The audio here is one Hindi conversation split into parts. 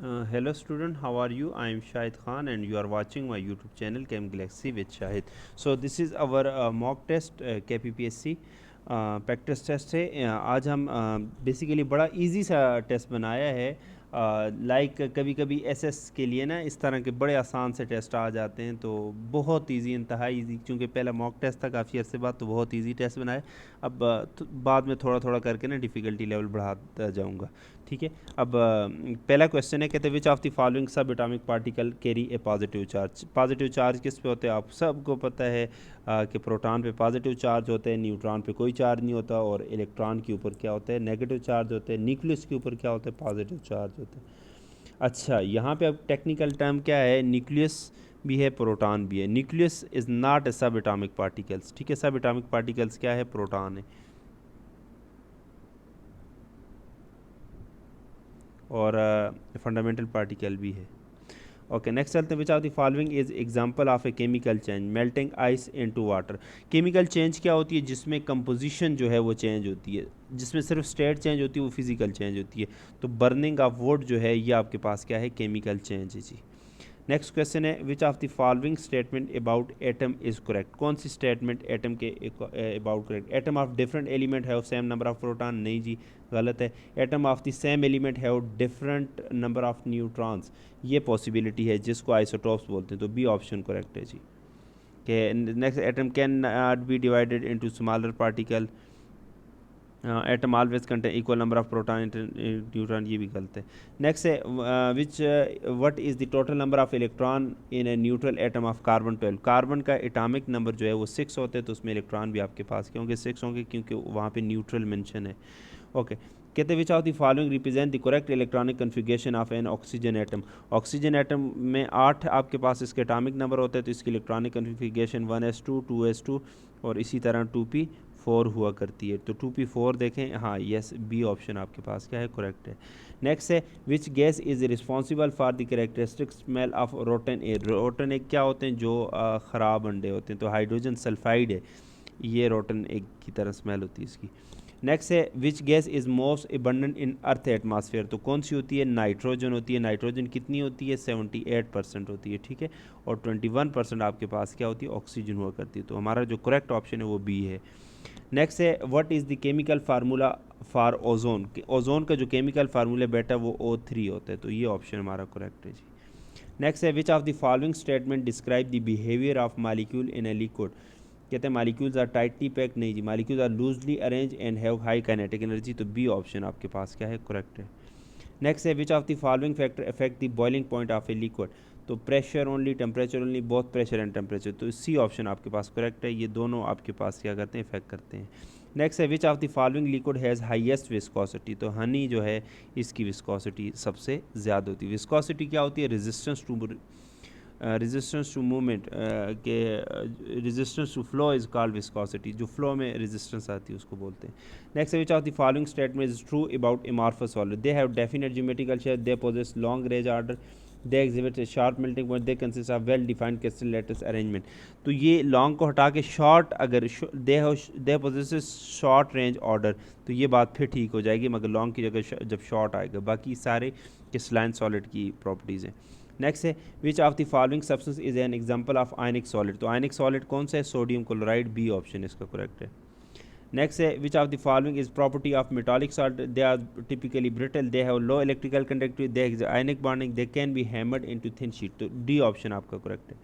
Hello student, how are you? I am Shahid Khan and you are watching my YouTube channel Chem Galaxy with Shahid. So this is our mock test KPPSC practice test है। आज हम बेसिकली बड़ा इजी सा टेस्ट बनाया है। लाइक कभी कभी एसएस के लिए ना इस तरह के बड़े आसान से टेस्ट आ जाते हैं, तो बहुत इजी, इंतहा इजी, क्योंकि पहला मॉक टेस्ट था काफ़ी अर्से बाद, तो बहुत इजी टेस्ट बनाया। अब बाद में थोड़ा थोड़ा करके ना डिफ़िकल्टी लेवल बढ़ाता जाऊँगा, ठीक है। अब पहला क्वेश्चन है, कहते हैं विच ऑफ द फॉलोइंग सब एटॉमिक पार्टिकल कैरी ए पॉजिटिव चार्ज। पॉजिटिव चार्ज किस पे होते हैं आप सबको पता है कि प्रोटॉन पे पॉजिटिव चार्ज होते हैं, न्यूट्रॉन पे कोई चार्ज नहीं होता, और इलेक्ट्रॉन के ऊपर क्या होता है, नेगेटिव चार्ज होते हैं, न्यूक्लियस के ऊपर क्या होता है, पॉजिटिव चार्ज होते हैं। अच्छा, यहाँ पे अब टेक्निकल टर्म क्या है, न्यूक्लियस भी है, प्रोटॉन भी है। न्यूक्लियस इज़ नॉट ए सब एटॉमिक पार्टिकल्स, ठीक है। सब एटॉमिक पार्टिकल्स क्या है, प्रोटॉन है, और फंडामेंटल पार्टिकल भी है। ओके, नेक्स्ट चलते हैं, which of the following is example of a chemical change, melting ice into water. Chemical change क्या होती है, जिसमें कंपोजिशन जो है वो चेंज होती है, जिसमें सिर्फ स्टेट चेंज होती है, वो फिजिकल चेंज होती है। तो बर्निंग ऑफ वुड जो है ये आपके पास क्या है, केमिकल चेंज है जी। नेक्स्ट क्वेश्चन है, which of the following statement about atom is correct. कौन सी स्टेटमेंट एटम के about correct. Atom of different element have same number of proton, नहीं जी, गलत है। Atom of the same element have different number of neutrons, ये पॉसिबिलिटी है, जिसको आइसोटॉप्स बोलते हैं, तो बी ऑप्शन करेक्ट है जी। के next, atom can not be divided into smaller particle, atom always contain equal number of proton neutron, ये भी गलत है। नेक्स्ट है, विच what is the total number of electron in a neutral atom of carbon 12। Carbon का एटॉमिक नंबर जो है वो 6 होते हैं, तो उसमें इलेक्ट्रॉन भी आपके पास क्या होंगे, 6 होंगे, क्योंकि वहाँ पे न्यूट्रल मेंशन है। ओके, कहते हैं which of the following represent the correct electronic configuration of N oxygen atom. Oxygen atom में 8 आपके पास इसके एटॉमिक नंबर होते हैं, तो इसकी इलेक्ट्रॉनिक कन्फिगरेशन 1s2 2s2 और इसी तरह 2p4 हुआ करती है। तो 2p4 देखें, हाँ यस, बी ऑप्शन आपके पास क्या है, करेक्ट है। नेक्स्ट है, which gas is responsible for the characteristic smell of rotten egg. Rotten egg क्या होते हैं, जो ख़राब अंडे होते हैं, तो हाइड्रोजन सल्फाइड है, ये रोटन एग की तरह स्मेल होती है इसकी। नेक्स्ट है, which gas is most abundant in earth atmosphere. तो कौन सी होती है, नाइट्रोजन होती है। नाइट्रोजन कितनी होती है, 78% होती है, ठीक है। और 21% आपके पास क्या होती है, ऑक्सीजन हुआ करती है। तो हमारा जो करेक्ट ऑप्शन है वो बी है। नेक्स्ट है, what is the chemical formula for ozone. Ozone का जो केमिकल फार्मूला बेटा वो O3 होता है, तो ये ऑप्शन हमारा करेक्ट है जी। नेक्स्ट है, which of the following statement describe the behaviour of molecule in a liquid. कहते हैं मालिक्यूल्स आर टाइटली पैक्ड, नहीं जी, molecules are loosely arrange and have high kinetic energy, तो बी ऑप्शन आपके पास क्या है, करेक्ट है। नेक्स्ट है, which of the following factor affect the boiling point of a liquid. तो pressure only, temperature only, both pressure and temperature, तो सी ऑप्शन आपके पास करेक्ट है। ये दोनों आपके पास क्या करते हैं, इफेक्ट करते हैं। नेक्स्ट है, which of the following liquid has highest viscosity. तो हनी जो है इसकी विस्कोसिटी सबसे ज़्यादा होती है। विस्कोसिटी क्या होती है, रेजिस्टेंस टू मूवमेंट के, resistance to flow is called viscosity, जो फ्लो में रेजिस्टेंस आती है उसको बोलते हैं। Next, which of the following statement is true about amorphous solid. They have definite geometrical shape, they possess long range order, they exhibit sharp melting point, they consist of well defined crystal lattice arrangement. तो ये लॉन्ग को हटा के शॉर्ट, अगर they possess short range order, तो ये बात फिर ठीक हो जाएगी, मगर लॉन्ग की जगह जब शॉर्ट आएगा, बाकी सारे क्रिस्टलाइन सॉलिड की प्रॉपर्टीज़ हैं। नेक्स्ट है, which of the following substance is an example of ionic solid. तो आयनिक सॉलिड कौन सा है, सोडियम क्लोराइड, बी ऑप्शन इसका करेक्ट है। नेक्स्ट है, which of the following is property of metallic salt. They are typically brittle, they have low electrical conductivity, they ionic bonding, they can be hammered into thin sheet, तो डी ऑप्शन आपका करेक्ट है।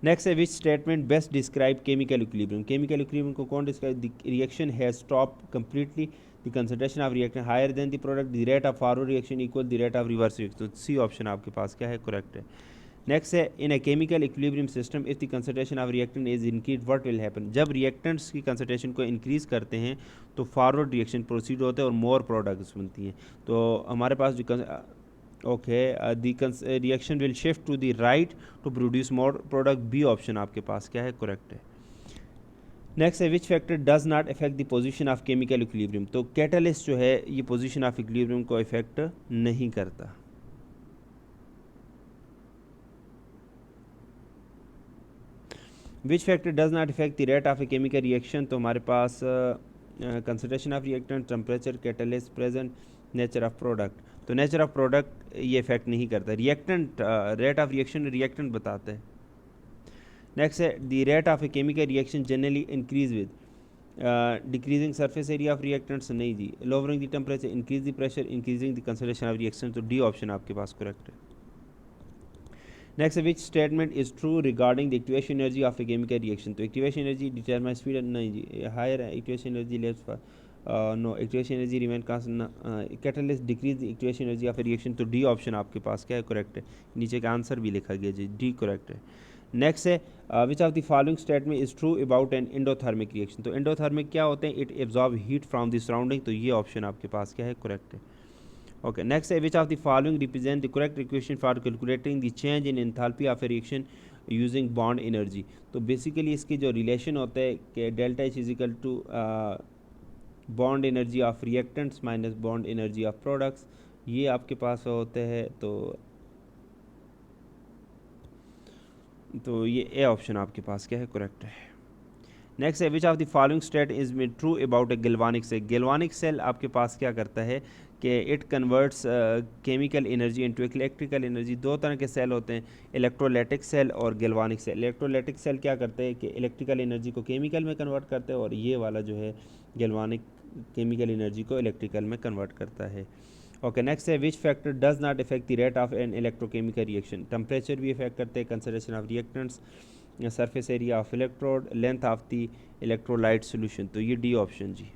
नेक्स्ट है, which statement best describe chemical equilibrium. Chemical equilibrium को कौन describe, the reaction has stop completely, the concentration of reactant higher than the product, the rate of forward reaction equal the rate of reverse reaction, तो सी ऑप्शन आपके पास क्या है, करेक्ट है। नेक्स्ट है, in a chemical equilibrium system if the concentration of reactant is increase what will happen. जब रिएक्टेंट्स की कंसंट्रेशन को इंक्रीज करते हैं तो फॉरवर्ड रिएक्शन प्रोसीड होते हैं और मोर प्रोडक्ट्स बनती हैं। तो हमारे पास जो okay, the reaction will shift to the right to produce more product, B option आपके पास क्या है, करेक्ट है। नेक्स्ट है, which factor does not affect the position of chemical equilibrium. तो कैटलिस्ट जो है ये पोजीशन ऑफ इक्विलिब्रियम को इफेक्ट नहीं करता। Which factor does not effect the rate of a chemical reaction. तो हमारे पास concentration of reactant, temperature, catalyst present, nature of product. तो नेचर ऑफ प्रोडक्ट ये इफेक्ट नहीं करता। Reactant, rate of reaction reactant बताता है। नेक्स्ट है the rate of a chemical reaction generally increase with decreasing surface area of reactants, नहीं जी। Lowering the temperature, increase the pressure, increasing the concentration of reaction, तो डी ऑप्शन आपके पास करेक्ट है। Next which statement is true regarding the activation energy of a chemical reaction, तो एक्टिवेशन एनर्जी डिटरमाइन स्पीड, नहीं जी। Higher activation energy left for no, activation energy remain constant, catalyst decrease the activation energy of a reaction, तो डी ऑप्शन आपके पास क्या है करेक्ट है। नीचे का आंसर भी लिखा गया जी, डी करेक्ट है। नेक्स्ट है which of the following statement is true about an endothermic reaction, तो एंडोथर्मिक क्या होते हैं, it absorb heat from the surrounding, तो ये ऑप्शन आपके पास क्या है करेक्ट है। ओके, नेक्स्ट है which of the following represent the correct equation for calculating the change in enthalpy of a reaction using bond energy, तो बेसिकली इसकी जो रिलेशन होता है कि delta is equal to bond energy of reactants minus bond energy of products, ये आपके पास होते हैं। तो ये ए ऑप्शन आपके पास क्या है करेक्ट है। नेक्स्ट है which of the following state is में true about a galvanic cell, galvanic cell आपके पास क्या करता है कि it converts chemical energy into electrical energy. दो तरह के सेल होते हैं, इलेक्ट्रोलाइटिक सेल और गैल्वानिक सेल। इलेक्ट्रोलाइटिक सेल क्या करते हैं कि इलेक्ट्रिकल एनर्जी को केमिकल में कन्वर्ट करते हैं, और ये वाला जो है गैल्वानिक केमिकल एनर्जी को इलेक्ट्रिकल में कन्वर्ट करता है। ओके, नेक्स्ट है which factor does not effect the rate of an electrochemical reaction, temperature भी इफेक्ट करते हैं, concentration of reactants, surface area of electrode, length of the electrolyte solution, तो ये डी ऑप्शन जी।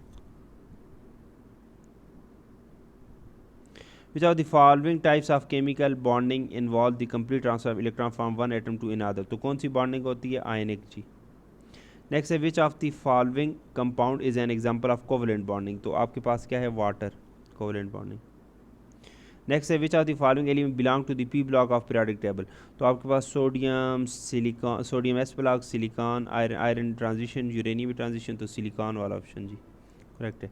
Which of the following types of chemical bonding involve the complete transfer of electron from one atom to another, तो कौन सी बॉन्डिंग होती है, आयनिक जी। नेक्स्ट है which of the following compound is an example of covalent bonding, तो आपके पास क्या है वाटर, कोवलेंट बॉन्डिंग। नेक्स्ट है which of the following element belong to the P block of periodic table, तो आपके पास sodium, silicon, sodium S block, silicon, iron transition, uranium transition, तो सिलिकॉन वाला ऑप्शन जी करेक्ट है।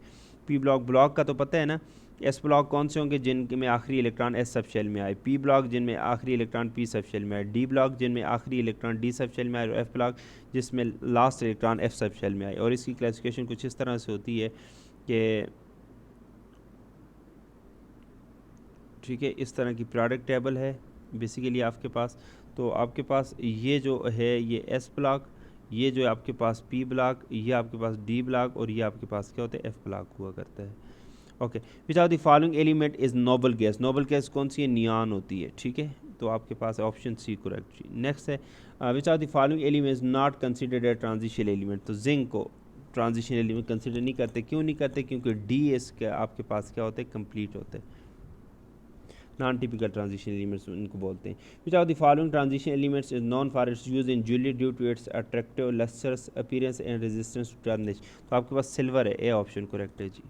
पी ब्लॉक का तो पता है ना, एस ब्लॉक कौन से होंगे जिनमें आखिरी इलेक्ट्रॉन एस सब शेल में आए, पी ब्लॉक जिनमें आखिरी इलेक्ट्रॉन पी सब शेल में आए, डी ब्लॉक जिनमें आखिरी इलेक्ट्रॉन डी सब शेल में आए, और एफ ब्लॉक जिसमें last electron F sub shell में आए। और इसकी क्लासिफिकेशन कुछ इस तरह से होती है कि ठीक है, इस तरह की प्रोडक्ट टेबल है बेसिकली आपके पास। तो आपके पास ये जो है ये एस ब्लॉक, ये जो है आपके पास पी ब्लॉक, ये आपके पास डी ब्लॉक, और ये आपके पास क्या होता है एफ ब्लॉक हुआ करता है। Okay, which of the following element is noble gas, noble gas कौन सी है, नियॉन होती है, ठीक है। तो आपके पास ऑप्शन सी करेक्ट जी। नेक्स्ट है which of the following element is not considered a transition element, तो जिंक को ट्रांजिशन एलिमेंट कंसिडर नहीं करते, क्यों नहीं करते, क्योंकि डी इसके आपके पास क्या होते हैं कंप्लीट होते हैं, नॉन टिपिकल ट्रांजिशन एलिमेंट्स इनको बोलते हैं। Which of the following transition elements is known for its use in jewellery due to its attractive lustrous appearance and resistance to tarnish, तो आपके पास सिल्वर है, ए ऑप्शन करेक्ट है जी।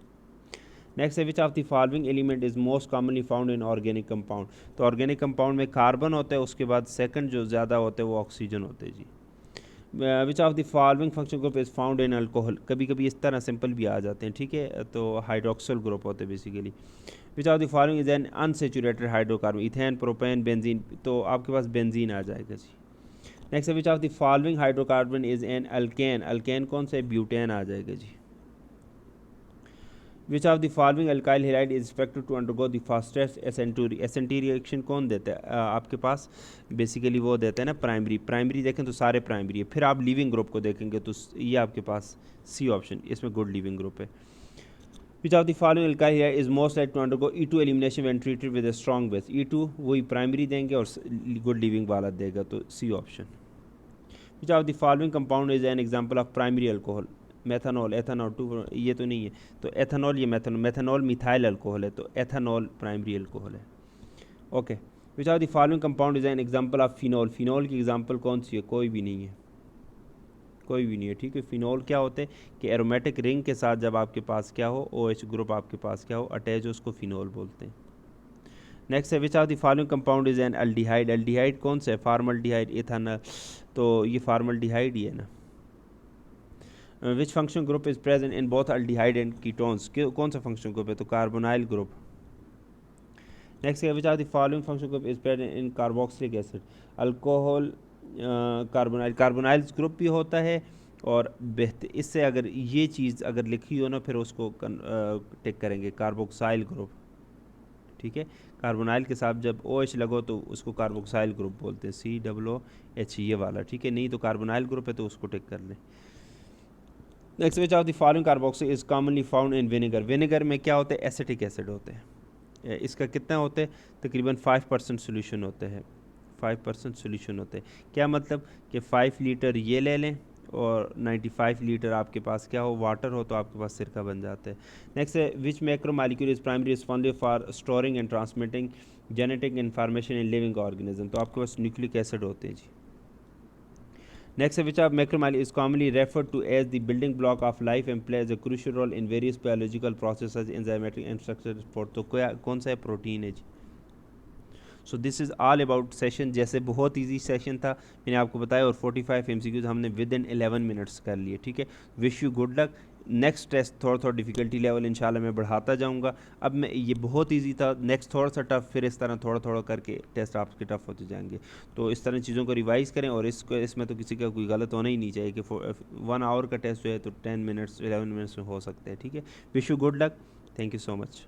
नेक्स्ट है which of the following element is most commonly found in organic compound, तो ऑर्गेनिक कंपाउंड में कार्बन होता है, उसके बाद सेकंड जो ज़्यादा होते हैं वो ऑक्सीजन होते हैं जी। Which of the following function group is found in alcohol, कभी कभी इस तरह सिंपल भी आ जाते हैं, ठीक है, तो हाइड्रोक्सिल ग्रुप होते हैं basically. Which of the following is an unsaturated hydrocarbon, ethane, propane, benzene, तो आपके पास बेंजीन आ जाएगा जी। नेक्स्ट है which of the following hydrocarbon is an alkane, alkane कौन सा है, ब्यूटेन आ जाएगा जी। Which of the following alkyl halide is expected to undergo the fastest S N two reaction कौन देता है, आपके पास बेसिकली वो देते हैं ना प्राइमरी देखें तो सारे प्राइमरी है। फिर आप लीविंग ग्रुप को देखेंगे तो ये आपके पास सी ऑप्शन, इसमें गुड लीविंग ग्रुप है। Which of the following alkyl halide is most like to undergo E2 elimination when treated with a strong base, E2 वही प्राइमरी देंगे और गुड लीविंग वाला देगा, तो C option. Which of the following compound is an example of primary alcohol, methanol, ethanol, two, ये तो नहीं है, तो एथनॉल, ये मेथनॉल मिथाइल अल्कोहल है, तो एथनॉल प्राइमरी अल्कोहल है। Okay, which of the following compound is an example of phenol, phenol की एग्जांपल कौन सी है, कोई भी नहीं है, कोई भी नहीं है, ठीक है। फिनॉल क्या होते हैं कि एरोमेटिक रिंग के साथ जब आपके पास क्या हो, OH ग्रुप आपके पास क्या हो अटैच हो, उसको फिनॉल बोलते हैं। नेक्स्ट है which of the following compound is N aldehyde, aldehyde कौन सा है, फार्मल्डिहाइड, इथेनॉल, तो ये फार्मल्डिहाइड ही है ना। Which function group is present in both aldehyde and ketones, कौन सा फंक्शन ग्रुप है, तो कार्बोनाइल ग्रुप। नेक्स्ट है which are the following function group is present in carboxylic acid, alcohol, carbonyl group भी होता है, और बेहतर इससे अगर ये चीज़ अगर लिखी हो ना फिर उसको टिक करेंगे कार्बोक्साइल ग्रुप, ठीक है। कार्बोनाइल के साथ जब OH लगो तो उसको कार्बोक्साइल ग्रुप बोलते हैं, COOH ये वाला, ठीक है। नहीं तो कार्बोनाइल ग्रुप है तो उसको टिक कर लें। Next which of the following carboxy is commonly found in vinegar. Vinegar में क्या होते हैं, एसिटिक एसिड होते हैं। इसका कितना होते हैं, तकरीबन 5% सोल्यूशन होते हैं, 5% सोल्यूशन होते हैं। क्या मतलब कि 5 लीटर ये ले लें और 95 लीटर आपके पास क्या हो, वाटर हो, तो आपके पास सिरका बन जाता है। नेक्स्ट है which macromolecule is primary responsible for storing and transmitting genetic information in living organism. तो आपके पास न्यूक्लिक एसिड होते हैं जी। Next, which of macromolecule is commonly referred to as the building block of life and plays a crucial role in various biological processes, enzymatic and structural support। तो कौन सा है, प्रोटीन है जी। So this is all about session. जैसे बहुत इजी सेशन था मैंने आपको बताया, और 45 MCQs हमने विद इन 11 मिनट्स कर लिए, ठीक है। Wish you good luck. Next test थोड़ा डिफ़िकल्टी लेवल इंशाल्लाह मैं बढ़ाता जाऊंगा। अब मैं ये बहुत इजी था, नेक्स्ट थोड़ा सा टफ, फिर इस तरह थोड़ा थोड़ा करके टेस्ट आपके टफ होते जाएंगे। तो इस तरह चीज़ों को रिवाइज़ करें, और इसमें तो किसी का कोई गलत होना ही नहीं चाहिए कि 1 आवर का टेस्ट जो है तो 10 मिनट्स 11 मिनट्स में हो सकता है, ठीक है। Wish you good luck. Thank you so much.